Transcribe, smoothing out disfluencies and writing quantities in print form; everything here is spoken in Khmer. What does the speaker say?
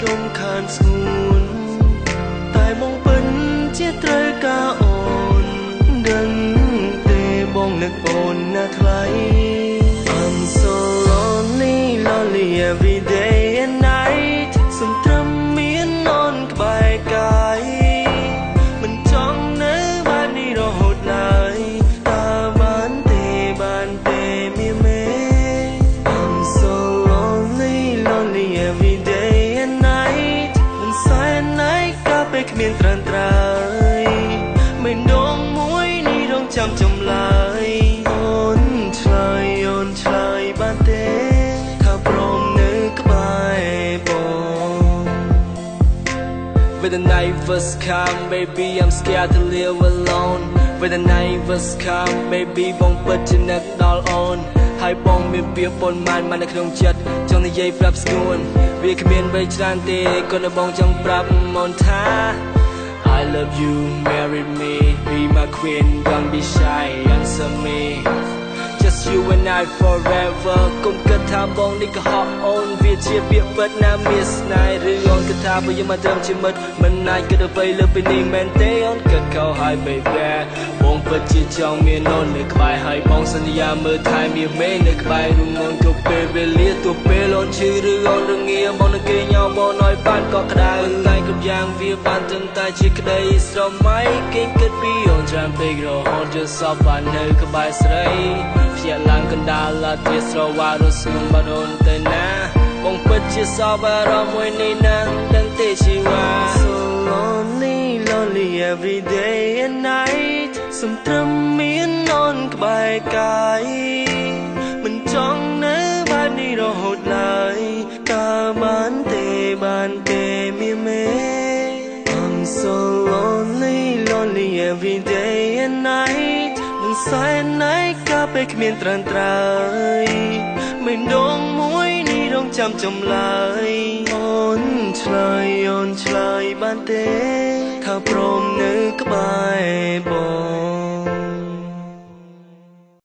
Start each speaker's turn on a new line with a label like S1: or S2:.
S1: រំខានស្ងួនតែបងពិនជាត្រូវការអូនដឹងទេបងនឹកអូនណាថ្លៃ I'm so lonely lonely every day and night សំត្រឹមមានអូនក្បែរកាយមិនចង់នៅបែបនេះរហូតឡើយតើបានទេមានមេ I'm so lonely lonely every day and night មិនសែនណាយកាពេលគ្មានត្រានត្រើយមិនដងមួយនេះរងចាំចំឡើយអូនឆ្លើយបានទេថាព្រមនៅក្បែរបង When the night was come baby I'm scared to live alone When the night was come baby បងពិតជានឹកដល់អូនហើយបងមានពាក្យប៉ុន្មាននៅក្នុងចិត្តចង់និយាយប្រាប់ស្ងួនវាគ្មានអ្វីច្រើនទេគាត់នៅបងចង់ប្រាប់អូនថា I love you marry me be my queen don't be shy answer me Just you and I forever កុំគិតថាបងនេះក៏ហក់អូនវាជាពាក្យពិតណាមានស្នេហ៍ឬអូនគិតថាបើយើងមកត្រឹមជាមិត្តមិនអាចគិតអ្វីលើពីនេះមែនទេអូនគិតខុសហើយ baby បងពិតជាចង់មានអូននៅក្បែរហើយបងសន្យាមើលថែមានមេនៅក្បែររួមអូនគ្រប់ពេលវេលាទោះពេលអូនឈឺឬអូនរងាបងនឹងគេញ៉ោបងឲ្យបានកក់ក្ដៅតែគ្រប់យ៉ាងវាបានត្រឹមតែជាក្តីស្រមៃគេគិតពីអូនច្រើនពេករហូតជាសពបាននៅក្បែរស្រីភ្ញាក់ឡើងកណ្ដាលឡាទៀតស្រវារស្ងួនបាត់អូនទៅណាបងពិតជាសពអារម្មណ៍មួយនេះណាដឹងទេជីវ៉ា So lonely lonely every day and night សំត្រឹមមានអូនក្បែរកាយមិនចង់នៅបែបនេះរហូតឡើយតើបានទេមានមេ I'm so lonely lonely every day and night មិនសែនណាយកាពេលគ្មានត្រានត្រើយមិនដងមួយនេះរងចាំចំឡើយអូនឆ្លើយបានទេថាព្រមនៅក្បែរបង